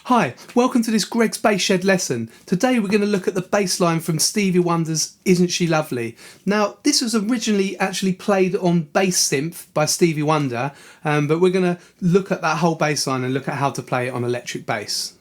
Hi, welcome to this Greg's Bass Shed lesson. Today we're going to look at the bass line from Stevie Wonder's Isn't She Lovely? Now, this was originally actually played on bass synth by Stevie Wonder, but we're going to look at that whole bass line and look at how to play it on electric bass.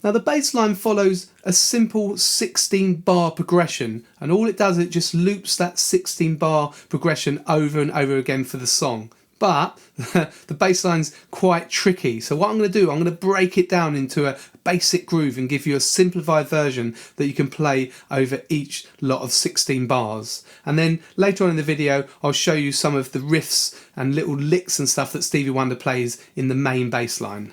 Now, the bass line follows a simple 16-bar progression, and all it does is it just loops that 16-bar progression over and over again for the song. But the bass line's quite tricky, so what I'm going to do, I'm going to break it down into a basic groove and give you a simplified version that you can play over each lot of 16 bars. And then later on in the video I'll show you some of the riffs and little licks and stuff that Stevie Wonder plays in the main bass line.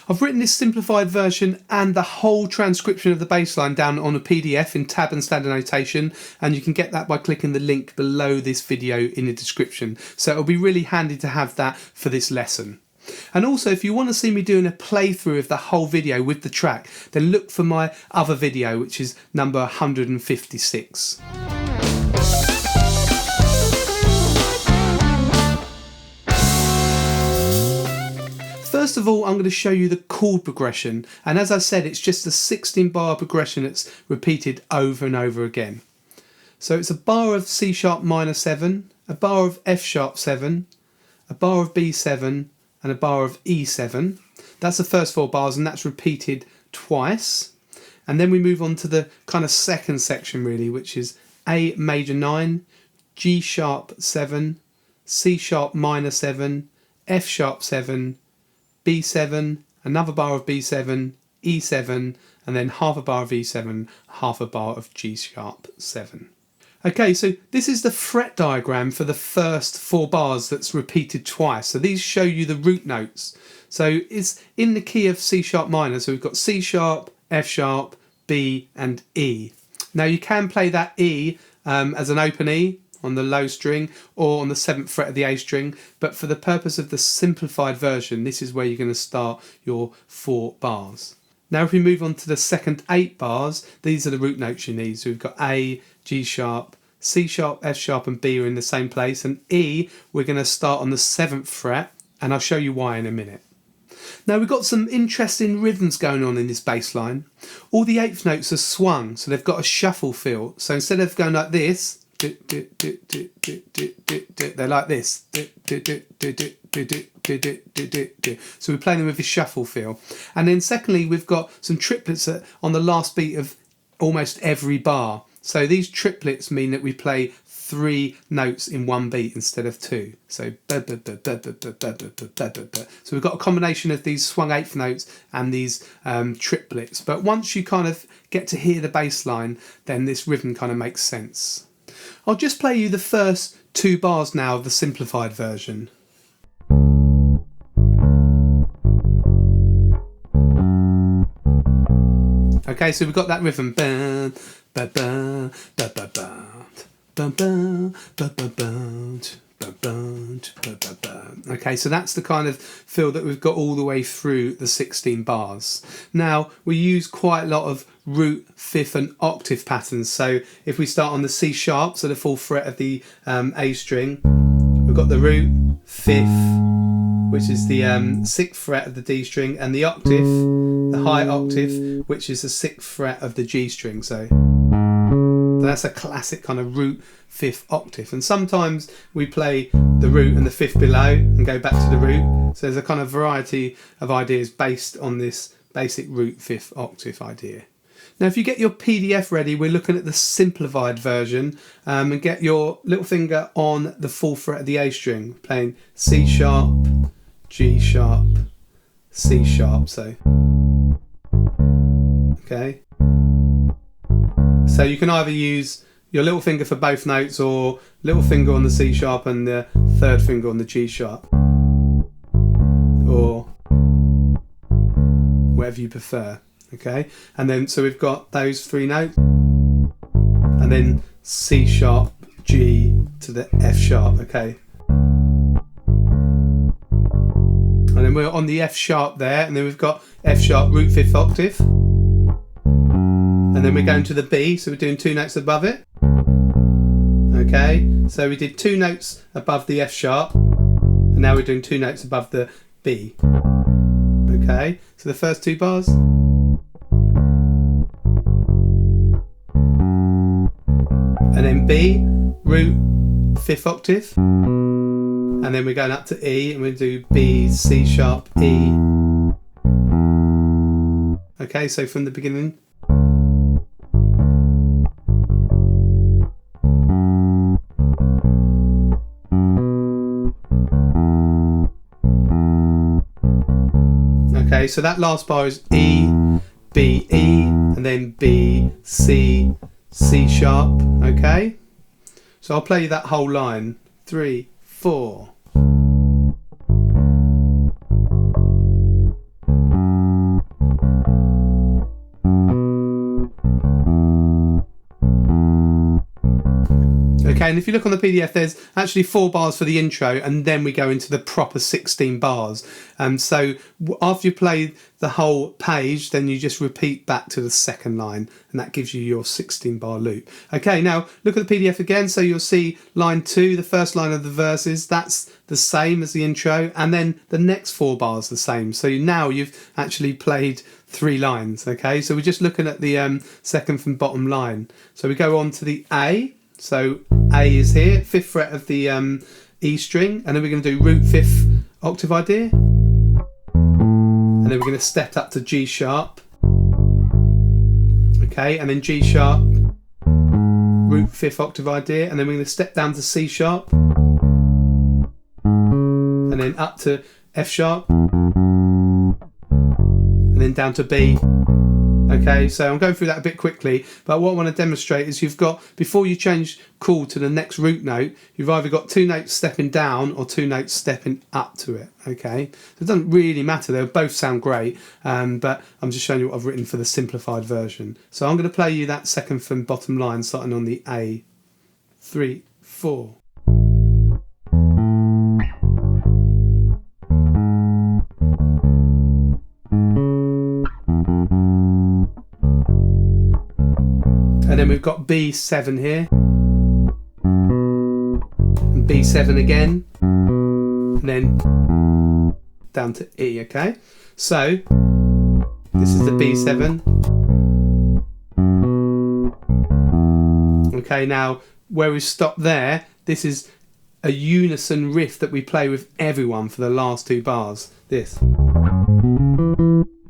I've written this simplified version and the whole transcription of the bass line down on a PDF in tab and standard notation, and you can get that by clicking the link below this video in the description. So it'll be really handy to have that for this lesson. And also, if you want to see me doing a playthrough of the whole video with the track, then look for my other video, which is number 156. First of all, I'm going to show you the chord progression, and as I said, it's just a 16-bar progression that's repeated over and over again. So it's a bar of C sharp minor 7, a bar of F sharp 7, a bar of B7 and a bar of E7. That's the first 4 bars, and that's repeated twice. And then we move on to the kind of second section really, which is A major 9, G sharp 7, C sharp minor 7, F sharp 7, B7, another bar of B7, E7, and then half a bar of E7, half a bar of G sharp 7. Okay, so this is the fret diagram for the first 4 bars that's repeated twice. So these show you the root notes. So it's in the key of C sharp minor. So we've got C sharp, F sharp, B and E. Now you can play that E as an open E on the low string or on the 7th fret of the A string, but for the purpose of the simplified version, this is where you're going to start your 4 bars. Now if we move on to the second 8 bars, these are the root notes you need. So we've got A, G sharp, C sharp, F sharp and B are in the same place, and E we're going to start on the 7th fret, and I'll show you why in a minute. Now we've got some interesting rhythms going on in this bass line. All the 8th notes are swung, so they've got a shuffle feel. So instead of going like this, they're like this. So we're playing them with a shuffle feel. And then secondly, we've got some triplets on the last beat of almost every bar. So these triplets mean that we play 3 notes in one beat instead of 2. So we've got a combination of these swung 8th notes and these triplets. But once you kind of get to hear the bass line, then this rhythm kind of makes sense. I'll just play you the first 2 bars now of the simplified version. Okay, so we've got that rhythm. Okay, so that's the kind of feel that we've got all the way through the 16 bars. Now, we use quite a lot of root, 5th and octave patterns. So if we start on the C sharp, so the 4th fret of the A string, we've got the root, 5th, which is the 6th fret of the D string, and the octave, the high octave, which is the 6th fret of the G string. So that's a classic kind of root, 5th octave. And sometimes we play the root and the 5th below and go back to the root. So there's a kind of variety of ideas based on this basic root, 5th octave idea. Now if you get your PDF ready, we're looking at the simplified version, and get your little finger on the 4th fret of the A string, playing C sharp, G sharp, C sharp. So okay, so you can either use your little finger for both notes or little finger on the C sharp and the 3rd finger on the G sharp, or whatever you prefer. Okay, and then so we've got those 3 notes, and then C sharp, G to the F sharp. Okay, and then we're on the F sharp there, and then we've got F sharp, root, 5th octave, and then we're going to the B, so we're doing 2 notes above it. Okay, so we did 2 notes above the F sharp, and now we're doing 2 notes above the B. Okay, so the first 2 bars. And then B, root, 5th octave. And then we're going up to E, and we'll do B, C sharp, E. Okay, so from the beginning. Okay, so that last bar is E, B, E, and then B, C, C sharp. Okay, so I'll play you that whole line. 3, 4. Okay, and if you look on the PDF, there's actually 4 bars for the intro, and then we go into the proper 16 bars. So after you play the whole page, then you just repeat back to the second line, and that gives you your 16 bar loop. Okay, now look at the PDF again. So you'll see line 2, the first line of the verses, that's the same as the intro, and then the next 4 bars the same. So now you've actually played 3 lines. Okay, so we're just looking at the second from bottom line. So we go on to the A. So A is here, 5th fret of the E string, and then we're going to do root 5th octave idea, and then we're going to step up to G sharp, okay, and then G sharp, root 5th octave idea, and then we're going to step down to C sharp, and then up to F sharp, and then down to B. Okay, so I'm going through that a bit quickly, but what I want to demonstrate is you've got, before you change chord to the next root note, you've either got 2 notes stepping down or 2 notes stepping up to it. Okay, so it doesn't really matter, they'll both sound great, but I'm just showing you what I've written for the simplified version. So I'm going to play you that second from bottom line starting on the A. 3, 4. And then we've got B7 here, and B7 again, and then down to E. Okay, so this is the B7. Okay, now where we stop there, this is a unison riff that we play with everyone for the last 2 bars. This.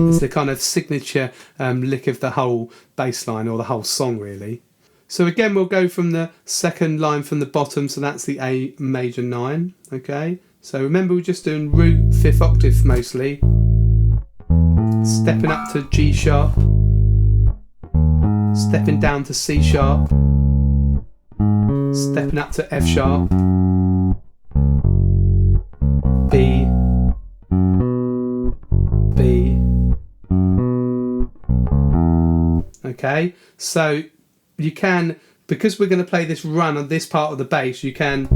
It's the kind of signature lick of the whole bass line, or the whole song really. So again, we'll go from the second line from the bottom, so that's the A major 9. Okay, so remember we're just doing root 5th octave mostly, stepping up to G sharp, stepping down to C sharp, stepping up to F sharp, B, B. Okay, so you can, because we're going to play this run on this part of the bass, you can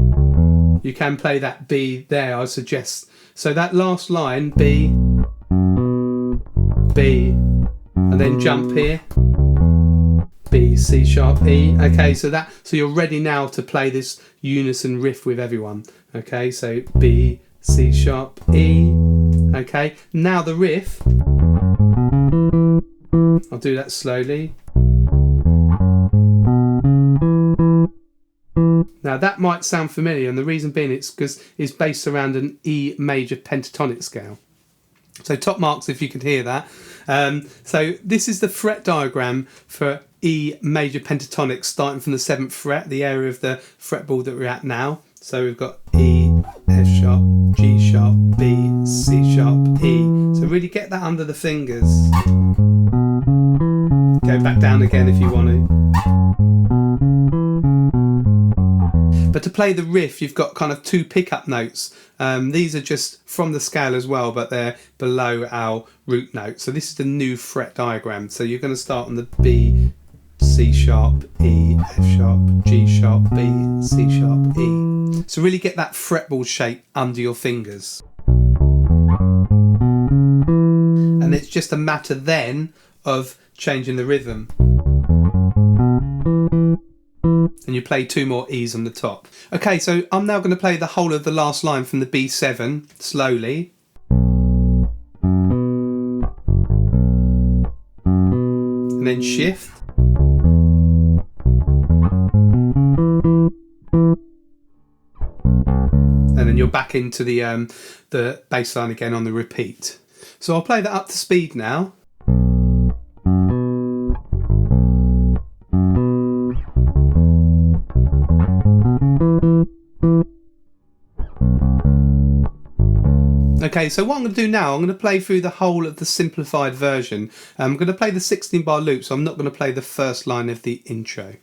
play that B there, I suggest. So that last line, B, B, and then jump here, B, C sharp, E. Okay, so you're ready now to play this unison riff with everyone. Okay, so B, C sharp, E. Okay, now the riff, I'll do that slowly. Now that might sound familiar, and the reason being it's because it's based around an E major pentatonic scale. So top marks if you could hear that. So this is the fret diagram for E major pentatonic starting from the 7th fret, the area of the fretboard that we're at now. So we've got E, F sharp, G sharp, B, C sharp, E. So really get that under the fingers. Go back down again if you want to. But to play the riff, you've got kind of 2 pickup notes. These are just from the scale as well, but they're below our root note. So this is the new fret diagram. So you're going to start on the B, C sharp, E, F sharp, G sharp, B, C sharp, E. So really get that fretboard shape under your fingers. And it's just a matter then of changing the rhythm. And you play 2 more E's on the top. Okay, so I'm now going to play the whole of the last line from the B7 slowly. and then shift. And then you're back into the bass line again on the repeat. So I'll play that up to speed now. Okay, so what I'm going to do now, I'm going to play through the whole of the simplified version. I'm going to play the 16 bar loop, so I'm not going to play the first line of the intro.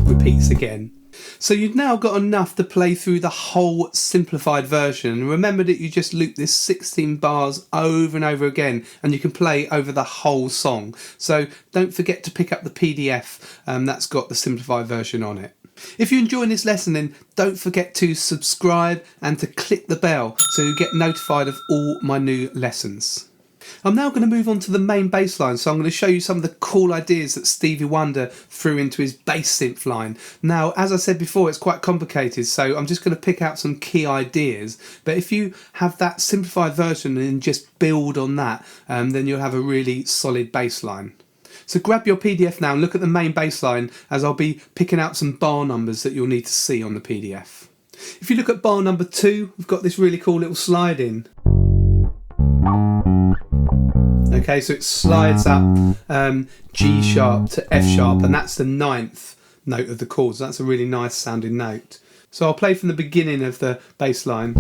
Repeats again. So you've now got enough to play through the whole simplified version. Remember that you just loop this 16 bars over and over again, and you can play over the whole song. So don't forget to pick up the PDF that's got the simplified version on it. If you're enjoying this lesson, then don't forget to subscribe and to click the bell so you get notified of all my new lessons. I'm now going to move on to the main bass line, so I'm going to show you some of the cool ideas that Stevie Wonder threw into his bass synth line. Now, as I said before, it's quite complicated, so I'm just going to pick out some key ideas. But if you have that simplified version and just build on that, then you'll have a really solid bass line. So grab your PDF now and look at the main bass line, as I'll be picking out some bar numbers that you'll need to see on the PDF. If you look at bar number 2, we've got this really cool little slide in. Okay, so it slides up G sharp to F sharp, and that's the 9th note of the chord. So that's a really nice sounding note. So I'll play from the beginning of the bass line.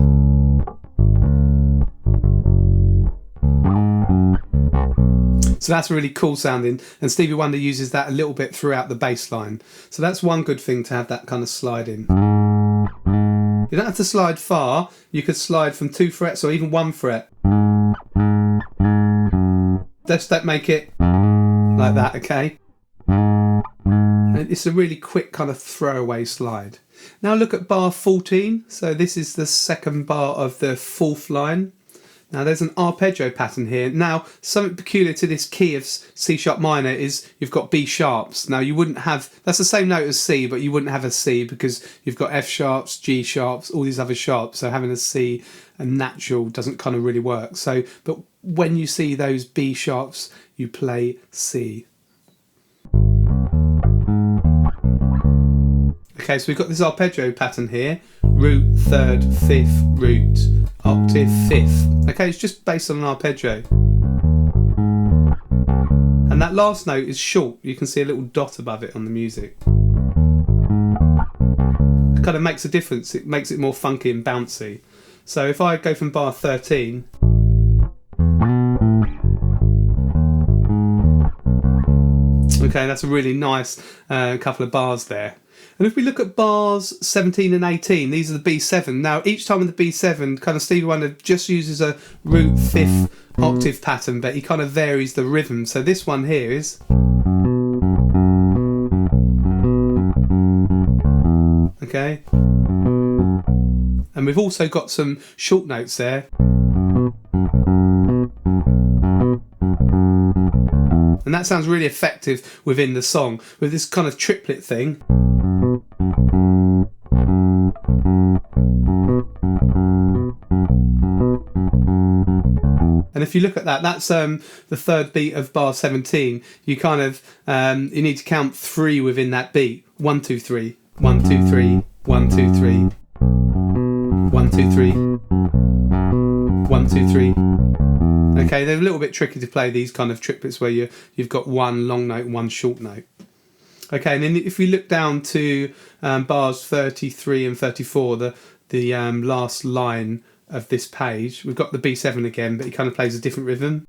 So that's really cool sounding, and Stevie Wonder uses that a little bit throughout the bass line. So that's one good thing, to have that kind of slide in. You don't have to slide far. You could slide from 2 frets or even 1 fret. Let's make it like that, okay? And it's a really quick kind of throwaway slide. Now look at bar 14. So this is the second bar of the 4th line. Now there's an arpeggio pattern here. Now something peculiar to this key of C sharp minor is you've got B sharps. Now you wouldn't have, that's the same note as C, but you wouldn't have a C because you've got F sharps, G sharps, all these other sharps. So having a C and natural doesn't kind of really work. So, but when you see those B sharps, you play C. Okay, so we've got this arpeggio pattern here. Root, 3rd, 5th, root, octave, 5th. Okay, it's just based on an arpeggio. And that last note is short. You can see a little dot above it on the music. It kind of makes a difference. It makes it more funky and bouncy. So if I go from bar 13, okay, that's a really nice couple of bars there. And if we look at bars 17 and 18, these are the B7. Now, each time with the B7, kind of Stevie Wonder just uses a root 5th octave pattern, but he kind of varies the rhythm. So this one here is... Okay. And we've also got some short notes there. And that sounds really effective within the song, with this kind of triplet thing. And if you look at that, that's the 3rd beat of bar 17. You kind of, you need to count 3 within that beat. 1, 2, 3, 1, 2, 3, 1, 2, 3, 1, 2, 3, 1, 2, 3. Okay, they're a little bit tricky to play, these kind of triplets where you've got one long note and one short note. Okay, and then if we look down to bars 33 and 34, the last line of this page, we've got the B7 again, but he kind of plays a different rhythm.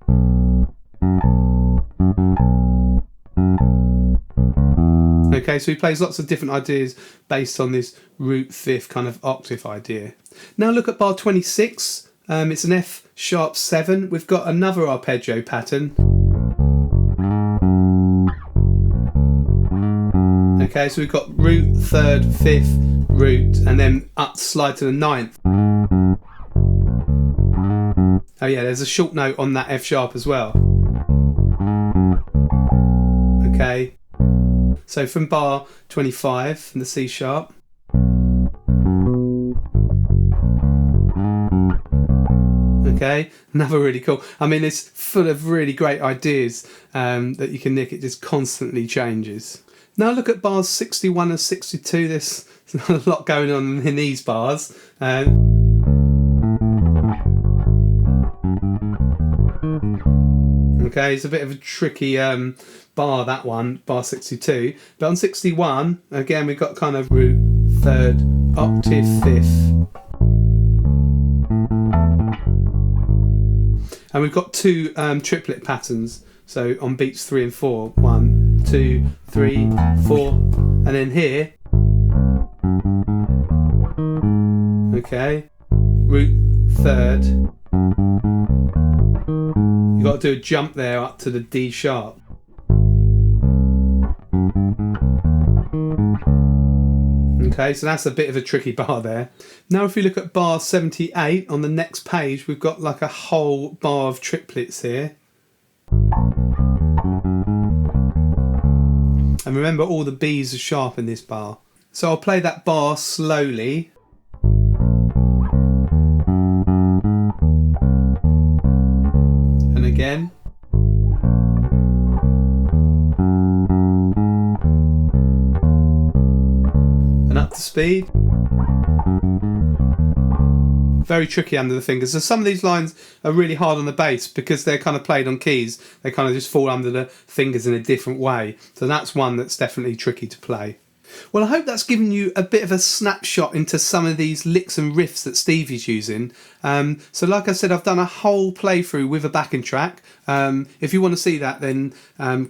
Okay, so he plays lots of different ideas based on this root fifth kind of octave idea. Now look at bar 26. It's an F sharp 7. We've got another arpeggio pattern. Okay, so we've got root, third, fifth, root, and then up slide to the ninth. Oh yeah, there's a short note on that F sharp as well. Okay, so from bar 25, from the C sharp. Okay, another really cool. I mean, it's full of really great ideas that you can nick. It just constantly changes. Now look at bars 61 and 62. There's a lot going on in these bars. Okay, it's a bit of a tricky bar, that one, bar 62. But on 61, again, we've got kind of root, third, octave, fifth. And we've got two triplet patterns. So on beats 3 and 4, 1, 2, 3, 4, and then here, okay, root, third. You've got to do a jump there up to the D sharp. Okay, so that's a bit of a tricky bar there. Now if we look at bar 78 on the next page, we've got like a whole bar of triplets here. And remember, all the B's are sharp in this bar. So I'll play that bar slowly. And again. And up to speed. Very tricky under the fingers. So some of these lines are really hard on the bass because they're kind of played on keys. They kind of just fall under the fingers in a different way. So that's one that's definitely tricky to play. Well, I hope that's given you a bit of a snapshot into some of these licks and riffs that Stevie's using. So like I said, I've done a whole playthrough with a backing track. If you want to see that, then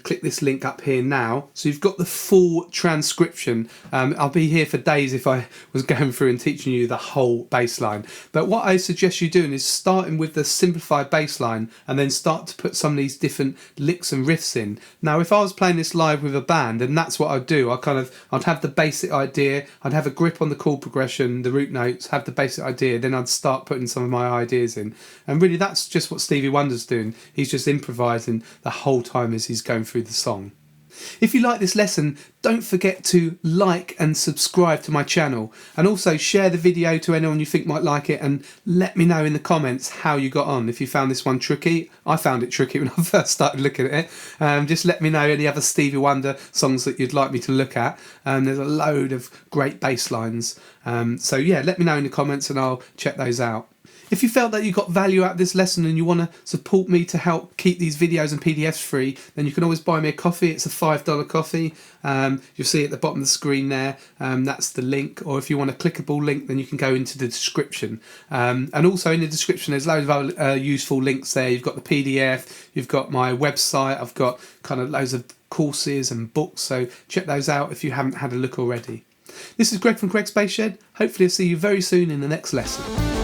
click this link up here now. So you've got the full transcription. I'll be here for days if I was going through and teaching you the whole bass line. But what I suggest you doing is starting with the simplified bass line and then start to put some of these different licks and riffs in. Now, if I was playing this live with a band, then that's what I'd do. I'd have the basic idea, I'd have a grip on the chord progression, the root notes, have the basic idea, then I'd start putting some of my ideas in. And really that's just what Stevie Wonder's doing. He's just improvising the whole time as he's going through the song. If you like this lesson, don't forget to like and subscribe to my channel, and also share the video to anyone you think might like it, and let me know in the comments how you got on. If you found this one tricky, I found it tricky when I first started looking at it. Just let me know any other Stevie Wonder songs that you'd like me to look at. There's a load of great bass lines. So yeah, let me know in the comments and I'll check those out. If you felt that you got value out of this lesson and you want to support me to help keep these videos and PDFs free, then you can always buy me a coffee. It's a $5 coffee. You'll see at the bottom of the screen there. That's the link. Or if you want a clickable link, then you can go into the description. And also in the description, there's loads of other useful links there. You've got the PDF. You've got my website. I've got kind of loads of courses and books. So check those out if you haven't had a look already. This is Greg from Greg's Bass Shed. Hopefully I'll see you very soon in the next lesson.